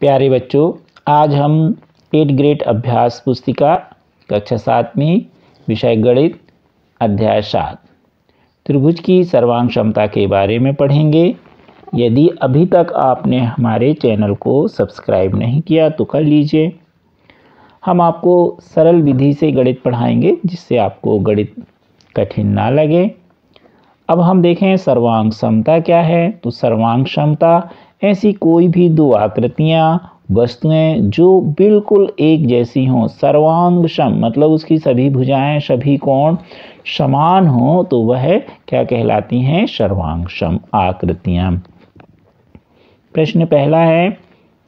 प्यारे बच्चों, आज हम 8th ग्रेड अभ्यास पुस्तिका कक्षा 7वीं विषय गणित अध्याय 7 त्रिभुज की सर्वांग क्षमता के बारे में पढ़ेंगे। यदि अभी तक आपने हमारे चैनल को सब्सक्राइब नहीं किया तो कर लीजिए। हम आपको सरल विधि से गणित पढ़ाएंगे जिससे आपको गणित कठिन ना लगे। अब हम देखें सर्वांग क्षमता क्या है। तो सर्वांग क्षमता ऐसी कोई भी दो आकृतियां वस्तुएं जो बिल्कुल एक जैसी हों, सर्वांग सम मतलब उसकी सभी भुजाएं सभी कोण समान हो तो वह क्या कहलाती हैं? सर्वांग सम आकृतियां। प्रश्न पहला है,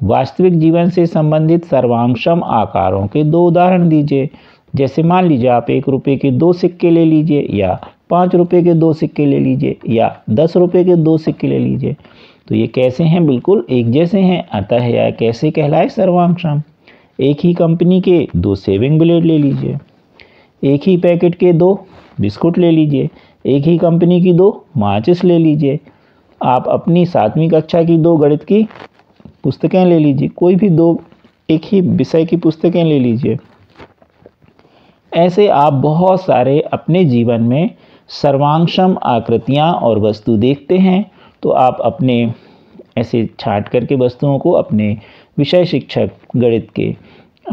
वास्तविक जीवन से संबंधित सर्वांग सम आकारों के दो उदाहरण दीजिए। जैसे मान लीजिए आप 1 रुपये के 2 सिक्के ले लीजिए, या 5 रुपये के 2 सिक्के ले लीजिए, या 10 रुपये के 2 सिक्के ले लीजिए। तो ये कैसे हैं? बिल्कुल एक जैसे हैं। अतः यह कैसे कहलाए? सर्वांग सम। एक ही कंपनी के 2 शेविंग ब्लेड ले लीजिए, एक ही पैकेट के 2 बिस्कुट ले लीजिए, एक ही कंपनी की 2 माचिस ले लीजिए। आप अपनी 7वीं कक्षा की 2 गणित की पुस्तकें ले लीजिए, कोई भी 2 एक ही विषय की पुस्तकें ले लीजिए। ऐसे आप बहुत सारे अपने जीवन में सर्वांग सम आकृतियाँ और वस्तु देखते हैं। तो आप अपने ऐसे छांट करके वस्तुओं को अपने विषय शिक्षक गणित के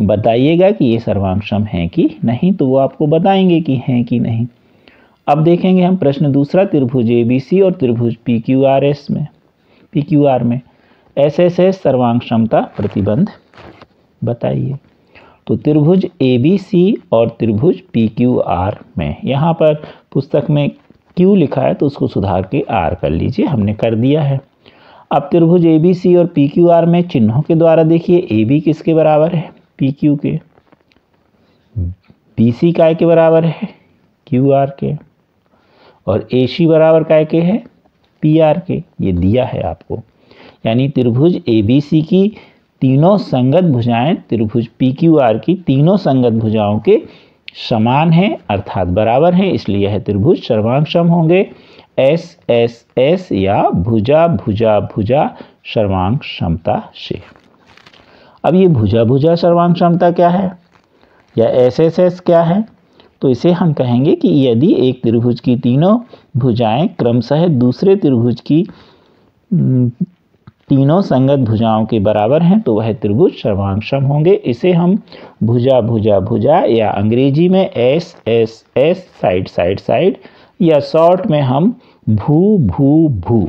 बताइएगा कि ये सर्वांग सम हैं कि नहीं, तो वो आपको बताएंगे कि हैं कि नहीं। अब देखेंगे हम प्रश्न दूसरा, त्रिभुज ABC और त्रिभुज PQR में SSS सर्वांग क्षमता प्रतिबंध बताइए। तो त्रिभुज ABC और त्रिभुज PQR में, यहाँ पर पुस्तक में Q लिखा है तो उसको सुधार के R कर लीजिए, हमने कर दिया है। अब त्रिभुज ABC और PQR में चिन्हों के द्वारा देखिए, AB किसके बराबर है? PQ के। BC काय के बराबर है? QR के। और AC बराबर काय के है? PR के। ये दिया है आपको। यानी त्रिभुज ABC की तीनों संगत भुजाएं त्रिभुज PQR की तीनों संगत भुजाओं के समान है अर्थात बराबर है, इसलिए यह त्रिभुज सर्वांग सम होंगे। SSS या भुजा भुजा भुजा सर्वांग क्षमता से। अब ये भुजा भुजा सर्वांग क्षमता क्या है या SSS क्या है? तो इसे हम कहेंगे कि यदि एक त्रिभुज की तीनों भुजाएं क्रमशः दूसरे त्रिभुज की तीनों संगत भुजाओं के बराबर हैं तो वह त्रिभुज सर्वांग सम होंगे। इसे हम भुजा भुजा भुजा या अंग्रेजी में SSS साइड साइड साइड या शॉर्ट में हम भू भू भू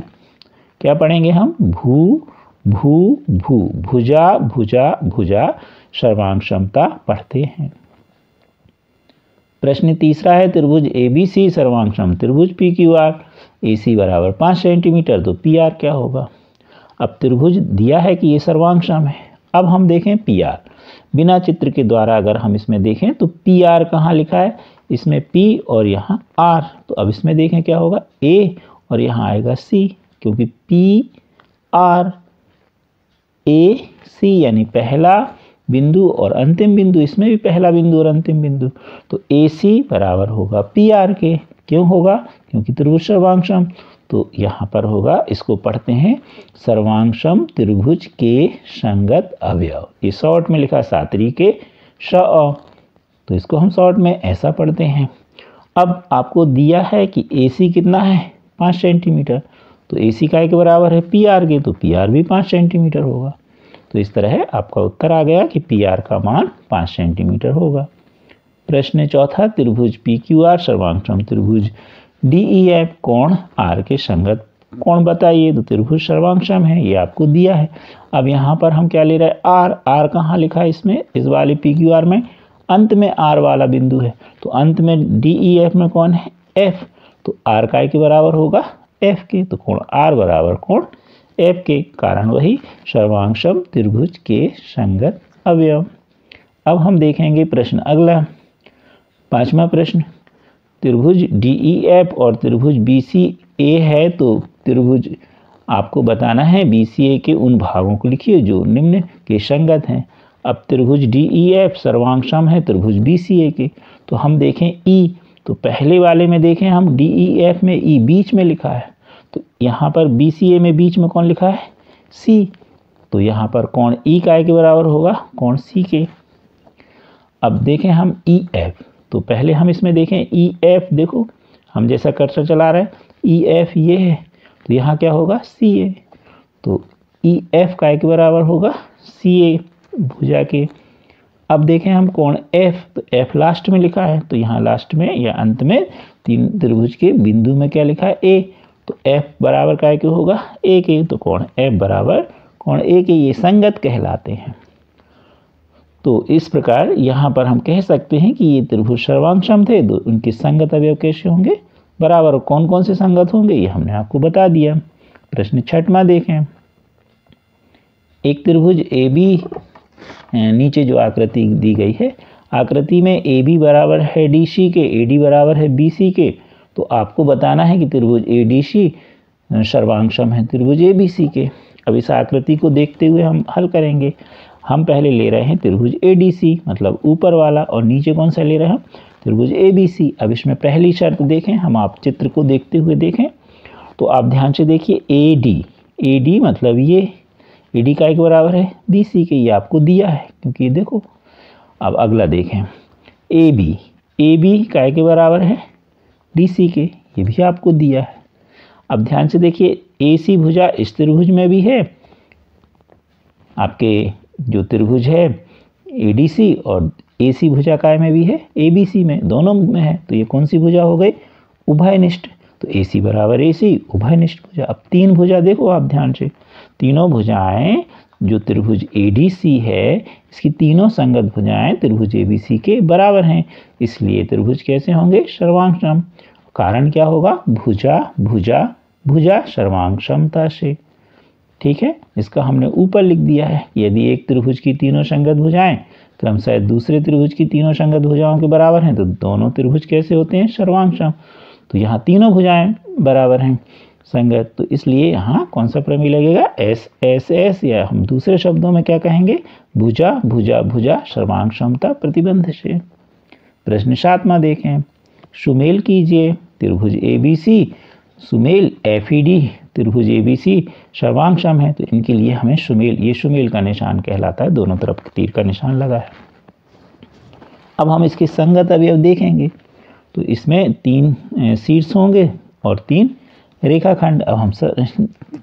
क्या पढ़ेंगे? हम भू भू भू भुजा भुजा भुजा सर्वांग क्षमता पढ़ते हैं। प्रश्न तीसरा है, त्रिभुज ABC सर्वांग सम त्रिभुज PQR। AC बराबर 5 सेंटीमीटर, तो PR क्या होगा? अब त्रिभुज दिया है कि ये सर्वांग सम है। अब हम देखें PR बिना चित्र के द्वारा, अगर हम इसमें देखें तो PR कहाँ लिखा है? इसमें P और यहाँ R। तो अब इसमें देखें क्या होगा? A और यहाँ आएगा C, क्योंकि PR AC यानी पहला बिंदु और अंतिम बिंदु, इसमें भी पहला बिंदु और अंतिम बिंदु। तो AC बराबर होगा PR के। क्यों होगा? क्योंकि त्रिभुज सर्वांग सम। तो यहाँ पर होगा, इसको पढ़ते हैं सर्वांग सम त्रिभुज के संगत अवयव। ये शॉर्ट में लिखा सातरी के श, तो इसको हम शॉर्ट में ऐसा पढ़ते हैं। अब आपको दिया है कि AC कितना है? 5 सेंटीमीटर। तो AC काय के बराबर है? PR के, तो PR भी 5 सेंटीमीटर होगा। तो इस तरह आपका उत्तर आ गया कि PR का मान 5 सेंटीमीटर होगा। प्रश्न चौथा, त्रिभुज PQR सर्वांग सम त्रिभुज DEF कोण R के संगत कोण बताइए। तो त्रिभुज सर्वांग सम है, ये आपको दिया है। अब यहाँ पर हम क्या ले रहे हैं? R कहाँ लिखा है? इसमें इस वाले PQR में अंत में R वाला बिंदु है, तो अंत में DEF में कौन है? F। तो R काय के बराबर होगा? F के। तो कोण R बराबर कोण F के, कारण वही सर्वांग सम त्रिभुज के संगत अवयव। अब हम देखेंगे प्रश्न अगला, 5वां प्रश्न, त्रिभुज DEF और त्रिभुज BCA है। तो त्रिभुज आपको बताना है BCA के उन भागों को लिखिए जो निम्न के संगत हैं। अब त्रिभुज DEF सर्वांग सम है त्रिभुज BCA के। तो हम देखें E, तो पहले वाले में देखें हम DEF में E बीच में लिखा है, तो यहाँ पर BCA में बीच में कौन लिखा है? C। तो यहाँ पर कोण ई काय के बराबर होगा, कोण सी के। अब देखें हम ई एफ, तो पहले हम इसमें देखें ई एफ, देखो हम जैसा कर्सर चला रहे हैं ई एफ ये है, तो यहाँ क्या होगा सी ए, तो ई एफ काय के बराबर होगा सी ए भुजा के। अब देखें हम कोण एफ, तो एफ लास्ट में लिखा है, तो यहाँ लास्ट में या अंत में तीन त्रिभुज के बिंदु में क्या लिखा है ए, तो एफ बराबर काय के होगा ए के, तो कोण एफ बराबर कोण ए के, ये संगत कहलाते हैं। तो इस प्रकार यहाँ पर हम कह सकते हैं कि ये त्रिभुज सर्वांगसम थे, तो उनके संगत अवयव कैसे होंगे, बराबर। कौन कौन से संगत होंगे ये हमने आपको बता दिया। प्रश्न 6वां देखें, एक त्रिभुज ए बी, नीचे जो आकृति दी गई है, आकृति में ए बी बराबर है डी सी के, ए डी बराबर है बी सी के, तो आपको बताना है कि त्रिभुज ए डी सी सर्वांगसम है त्रिभुज ए बी सी के। अब इस आकृति को देखते हुए हम हल करेंगे। हम पहले ले रहे हैं त्रिभुज ए डी सी, मतलब ऊपर वाला, और नीचे कौन सा ले रहे हैं त्रिभुज ए बी सी। अब इसमें पहली शर्त देखें, हम आप चित्र को देखते हुए देखें, तो आप ध्यान से देखिए ए डी मतलब ये ए डी काय के बराबर है बी सी के, ये आपको दिया है क्योंकि देखो। अब अगला देखें ए बी काय के बराबर है डी सी के, ये भी आपको दिया है। अब ध्यान से देखिए ए सी भुजा इस त्रिभुज में भी है, आपके जो त्रिभुज है ए डी सी, और ए सी भुजा काय में भी है ए बी सी में, दोनों में है, तो ये कौन सी भुजा हो गई उभयनिष्ठ, तो ए सी बराबर ए सी उभयनिष्ठ भुजा। अब तीन भुजा देखो आप ध्यान से, तीनों भुजाएं जो त्रिभुज ए डी सी है, इसकी तीनों संगत भुजाएं त्रिभुज ए बी सी के बराबर हैं, इसलिए त्रिभुज कैसे होंगे सर्वांगसम। कारण क्या होगा, भुजा भुजा भुजा सर्वांगसमता से। ठीक है, इसका हमने ऊपर लिख दिया है। यदि एक त्रिभुज की तीनों संगत भुजाएं क्रमशः दूसरे त्रिभुज की तीनों संगत भुजाओं के बराबर हैं, तो दोनों त्रिभुज कैसे होते हैं सर्वांगसम। तो यहाँ तीनों भुजाएं बराबर हैं संगत, तो इसलिए यहाँ कौन सा प्रमेय लगेगा, एस एस एस, या हम दूसरे शब्दों में क्या कहेंगे, भुजा भुजा भुजा सर्वांगसमता प्रतिबंध से। प्रश्न 7वां देखें, सुमेल कीजिए त्रिभुज ए बी सी, सुमेल एफ ई डी त्रिभुज ए बी सी सर्वांगसम है, तो इनके लिए हमें सुमेल, ये सुमेल का निशान कहलाता है, दोनों तरफ तीर का निशान लगा है। अब हम इसके संगत अवयव देखेंगे, तो इसमें 3 शीर्ष होंगे और 3 रेखाखंड। अब हम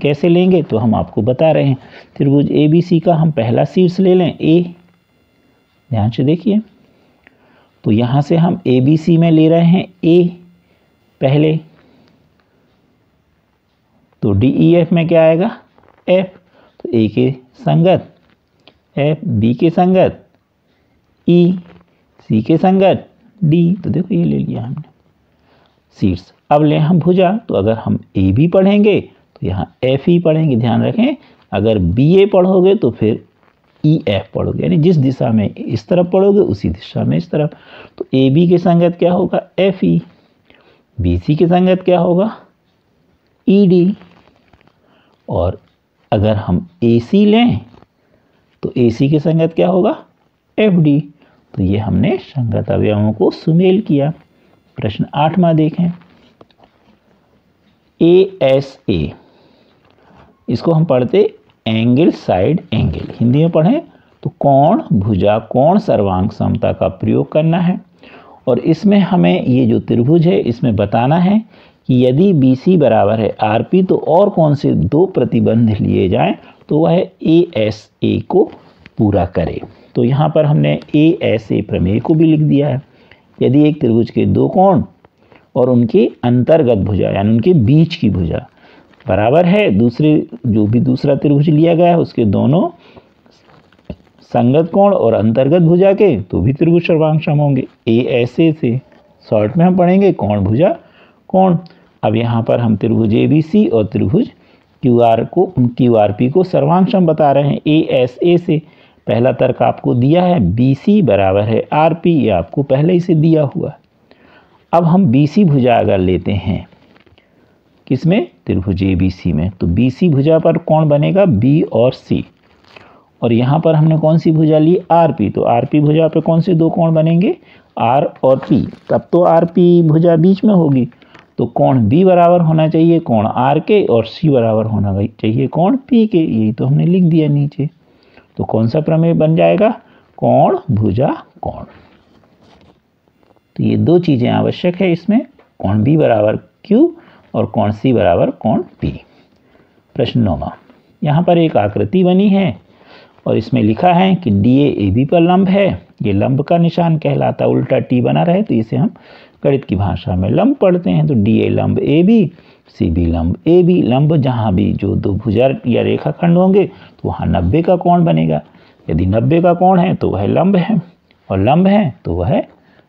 कैसे लेंगे, तो हम आपको बता रहे हैं। त्रिभुज ए बी सी का हम पहला शीर्ष ले लें ए, ध्यान से देखिए, तो यहाँ से हम ए बी सी में ले रहे हैं ए पहले, तो डी ई एफ में क्या आएगा एफ, तो ए के संगत एफ, बी के संगत ई, सी के संगत डी, तो देखो ये ले लिया हमने शीर्ष। अब ले हम भुजा, तो अगर हम ए बी पढ़ेंगे तो यहाँ एफ ई पढ़ेंगे, ध्यान रखें, अगर बी ए पढ़ोगे तो फिर ई एफ पढ़ोगे, यानी जिस दिशा में इस तरफ पढ़ोगे उसी दिशा में इस तरफ। तो ए बी के संगत क्या होगा एफ ई, बी सी के संगत क्या होगा ई डी, और अगर हम ए सी लें तो ए सी के संगत क्या होगा एफ डी। तो ये हमने संगत अवयवों को सुमेल किया। प्रश्न 8वां देखें, ए एस ए, इसको हम पढ़ते एंगल साइड एंगल, हिंदी में पढ़ें तो कोण भुजा कोण सर्वांग समता का प्रयोग करना है। और इसमें हमें ये जो त्रिभुज है इसमें बताना है कि यदि बी सी बराबर है आर पी, तो और कौन से 2 प्रतिबंध लिए जाएं तो वह ए एस ए को पूरा करे। तो यहाँ पर हमने ए एस ए प्रमेय को भी लिख दिया है। यदि एक त्रिभुज के 2 कोण और उनके अंतर्गत भुजा यानी उनके बीच की भुजा बराबर है, दूसरे जो भी दूसरा त्रिभुज लिया गया है उसके दोनों संगत कोण और अंतर्गत भुजा के, तो भी त्रिभुज सर्वांगसम होंगे। ए एस ए से शॉर्ट में हम पढ़ेंगे कोण भुजा कोण। अब यहाँ पर हम त्रिभुज ए बी सी और त्रिभुज क्यू आर पी को सर्वांगसम बता रहे हैं ए एस ए से। पहला तर्क आपको दिया है बी सी बराबर है आर पी, ये आपको पहले ही से दिया हुआ। अब हम बी सी भुजा अगर लेते हैं किसमें, त्रिभुज ए बी सी में, तो बी सी भुजा पर कौन बनेगा बी और सी, और यहाँ पर हमने कौन सी भुजा ली आर पी, तो आर पी भुजा पे कौन से 2 कोण बनेंगे आर और पी, तब तो आर पी भुजा बीच में होगी। तो कोण बी बराबर होना चाहिए कोण आर के और सी बराबर होना चाहिए कोण पी के। यही तो हमने लिख दिया नीचे। तो कौन सा प्रमेय बन जाएगा? कोण भुजा कोण। तो ये दो चीजें आवश्यक है इसमें, कोण बी बराबर क्यू और कोण सी बराबर कोण पी। प्रश्न 9वां, यहाँ पर एक आकृति बनी है और इसमें लिखा है कि डी ए बी पर लंब है। ये लंब का निशान कहलाता, उल्टा टी बना रहे तो इसे हम गणित की भाषा में लंब पढ़ते हैं। तो डी ए लंब ए बी, सी बी लंब ए बी। लंब जहाँ भी जो दो भुजा या रेखाखंड होंगे तो वहाँ 90 का कोण बनेगा। यदि 90 का कोण है तो वह लंब है और लंब है तो वह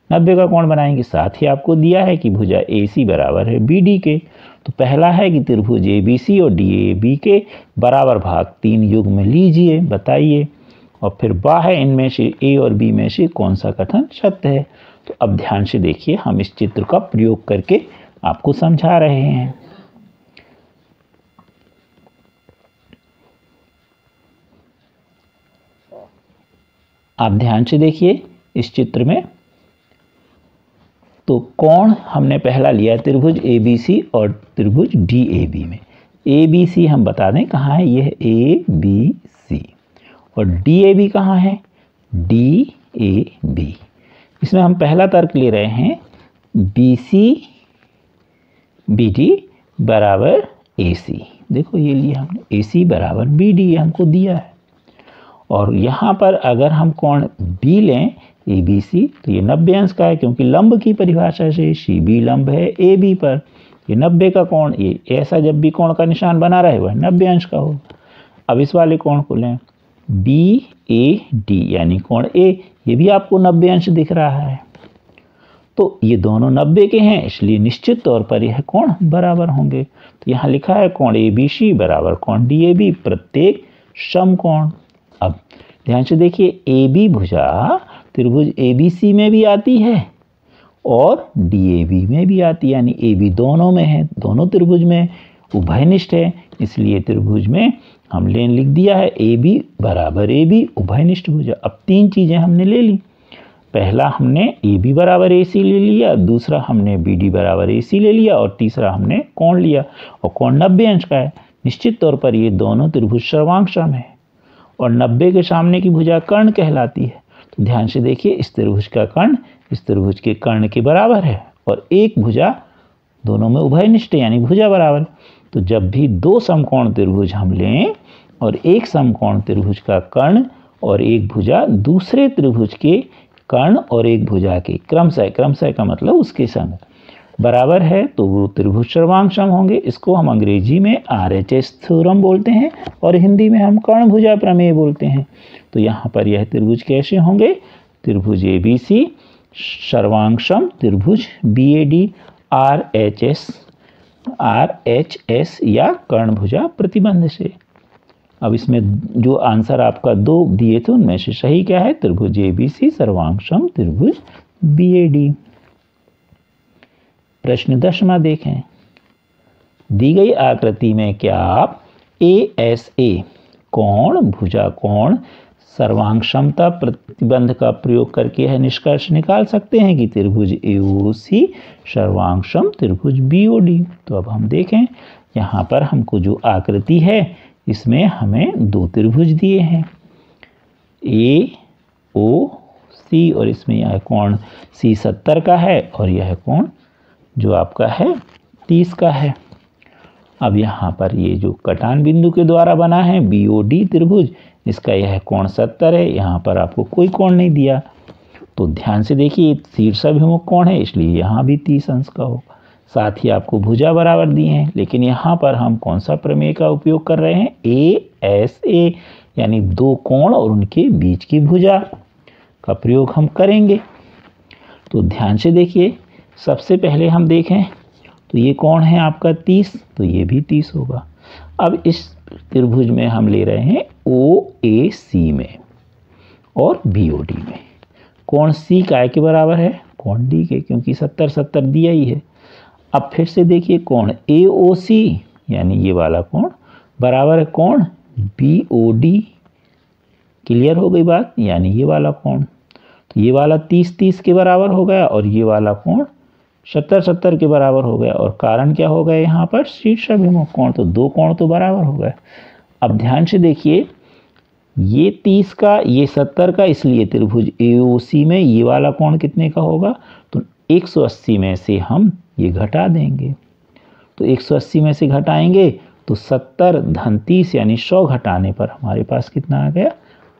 90 का कोण बनाएंगे। साथ ही आपको दिया है कि भुजा ए सी बराबर है बी डी के। तो पहला है कि त्रिभुज ए बी सी और डी ए बी के बराबर भाग 3 युग्म लीजिए, बताइए। और फिर बाह्य इनमें से ए और बी में से कौन सा कथन सत्य है। तो अब ध्यान से देखिए, हम इस चित्र का प्रयोग करके आपको समझा रहे हैं। आप ध्यान से देखिए इस चित्र में। तो कोण हमने पहला लिया त्रिभुज ए बी सी और त्रिभुज डी ए बी में। ए बी सी हम बता दें कहाँ है, यह ए बी सी। और डी ए बी कहाँ है, डी ए बी। इसमें हम पहला तर्क ले रहे हैं बी सी बी डी बराबर ए सी। देखो ये लिया हमने ए सी बराबर बी डी, हमको दिया है। और यहाँ पर अगर हम कोण बी लें ए बी सी तो ये 90 अंश का है, क्योंकि लंब की परिभाषा से सी बी लंब है ए बी पर। ये 90 का कोण, ये ऐसा जब भी कोण का निशान बना रहे वह 90 अंश का हो। अब इस वाले कोण को लें बी ए डी यानी कोण ए, ये भी आपको 90 अंश दिख रहा है। तो ये दोनों 90 के हैं, इसलिए निश्चित तौर पर यह कोण बराबर होंगे। तो यहाँ लिखा है कोण ए बी सी बराबर कोण डी ए बी, प्रत्येक समकोण। अब ध्यान से देखिए, ए बी भुजा त्रिभुज ए बी सी में भी आती है और डी ए बी में भी आती है, यानी ए बी दोनों में है, दोनों त्रिभुज में उभयनिष्ठ है। इसलिए त्रिभुज में हम लेन लिख दिया है ए बी बराबर ए बी उभयनिष्ठ भुजा। अब 3 चीजें हमने ले ली। पहला हमने ए बी बराबर ए सी ले लिया, दूसरा हमने बी डी बराबर ए सी ले लिया और तीसरा हमने कोण लिया। और कोण 90 अंश का है। निश्चित तौर पर ये दोनों त्रिभुज सर्वांगसम है और 90 के सामने की भुजा कर्ण कहलाती है। तो ध्यान से देखिए, इस त्रिभुज का कर्ण इस त्रिभुज के कर्ण के बराबर है और एक भुजा दोनों में उभयनिष्ठ यानी भुजा बराबर। तो जब भी 2 समकोण त्रिभुज हम लें और एक समकोण त्रिभुज का कर्ण और एक भुजा दूसरे त्रिभुज के कर्ण और एक भुजा के क्रमशः का मतलब उसके संग बराबर है, तो वो त्रिभुज सर्वांगसम होंगे। इसको हम अंग्रेजी में RHS थ्योरम बोलते हैं और हिंदी में हम कर्ण भुजा प्रमेय बोलते हैं। तो यहाँ पर यह त्रिभुज कैसे होंगे, त्रिभुज ए बी सी सर्वांगसम त्रिभुज बी ए डी RHS या कर्ण भुजा प्रतिबंध से। अब इसमें जो आंसर आपका 2 दिए थे उनमें से सही क्या है, त्रिभुज ए बी सी सर्वांगसम त्रिभुज बी ए डी। प्रश्न 10वां देखें। दी गई आकृति में क्या आप ASA कोण भुजा कोण सर्वांगसमता प्रतिबंध का प्रयोग करके यह निष्कर्ष निकाल सकते हैं कि त्रिभुज AOC सर्वांगसम त्रिभुज BOD। तो अब हम देखें, यहाँ पर हमको जो आकृति है इसमें हमें 2 त्रिभुज दिए हैं AOC और इसमें यह कोण C 70 का है और यह कोण जो आपका है 30 का है। अब यहाँ पर ये जो कटान बिंदु के द्वारा बना है BOD त्रिभुज, इसका यह कोण 70 है। यहाँ पर आपको कोई कोण नहीं दिया, तो ध्यान से देखिए शीर्षाभिमुख कोण है इसलिए यहाँ भी 30 अंश का होगा। साथ ही आपको भुजा बराबर दिए हैं, लेकिन यहाँ पर हम कौन सा प्रमेय का उपयोग कर रहे हैं, ASA यानी 2 कोण और उनके बीच की भुजा का प्रयोग हम करेंगे। तो ध्यान से देखिए, सबसे पहले हम देखें तो ये कोण है आपका 30, तो ये भी 30 होगा। अब इस त्रिभुज में हम ले रहे हैं OAC में और BOD में। कोण C काय के बराबर है, कोण D के, क्योंकि 70-70 दिया ही है। अब फिर से देखिए कोण AOC यानी ये वाला कोण बराबर है कोण BOD। क्लियर हो गई बात, यानी ये वाला कोण, तो ये वाला 30-30 के बराबर हो गया और ये वाला कोण 70-70 के बराबर हो गया। और कारण क्या हो गया यहाँ पर? शीर्षाभिमुख कोण। तो दो कोण तो बराबर हो गए। अब ध्यान से देखिए, ये 30 का, ये 70 का, इसलिए त्रिभुज AOC में ये वाला कोण कितने का होगा? तो 180 में से हम ये घटा देंगे। तो 180 में से घटाएंगे तो 70 धन 30 यानी 100 घटाने पर हमारे पास कितना आ गया?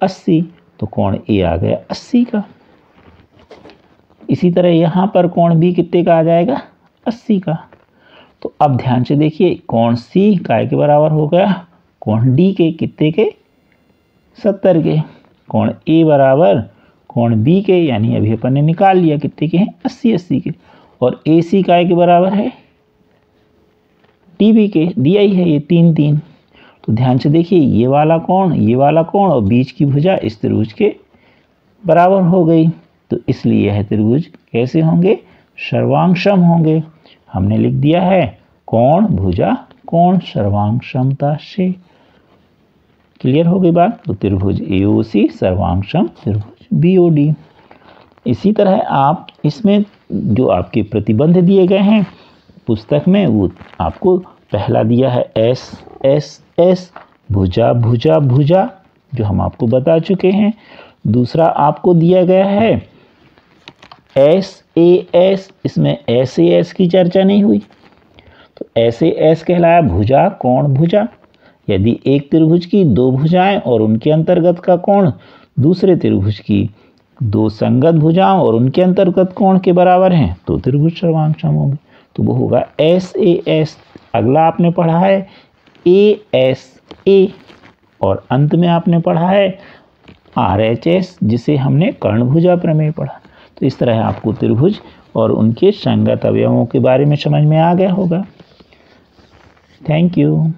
80। तो कोण A आ गया 80 का। इसी तरह यहाँ पर कोण B कितने का आ जाएगा? 80 का। तो अब ध्यान से देखिए, कोण C काय के बराबर हो गया? कोण D के कितने के? 70 के। कोण A बराबर कोण B के, यानी अभी अपन ने निकाल लिया कितने के हैं? 80-80 के। और AC काय के बराबर है? DB के, दिया ही है ये 3-3। तो ध्यान से देखिए, ये वाला कोण, ये वाला कोण और बीच की भुजा इस त्रिभुज के बराबर हो गई। तो इसलिए यह त्रिभुज कैसे होंगे? सर्वांग सम होंगे। हमने लिख दिया है कोण भुजा कोण सर्वांग समता से। क्लियर हो गई बात? तो त्रिभुज AOC सर्वांग सम त्रिभुज BOD। इसी तरह आप इसमें जो आपके प्रतिबंध दिए गए हैं पुस्तक में, वो आपको पहला दिया है S भुजा भुजा भुजा, जो हम आपको बता चुके हैं। दूसरा आपको दिया गया है SAS, इसमें SAS की चर्चा नहीं हुई। तो SAS कहलाया भुजा कोण भुजा। यदि एक त्रिभुज की दो भुजाएं और उनके अंतर्गत का कोण दूसरे त्रिभुज की दो संगत भुजाओं और उनके अंतर्गत कोण के बराबर हैं तो त्रिभुज सर्वांग सम होंगे। तो वो होगा SAS। अगला आपने पढ़ा है ASA और अंत में आपने पढ़ा है RHS, जिसे हमने कर्णभुजा प्रमेय पढ़ा। तो इस तरह आपको त्रिभुज और उनके संगत अवयवों के बारे में समझ में आ गया होगा। Thank you.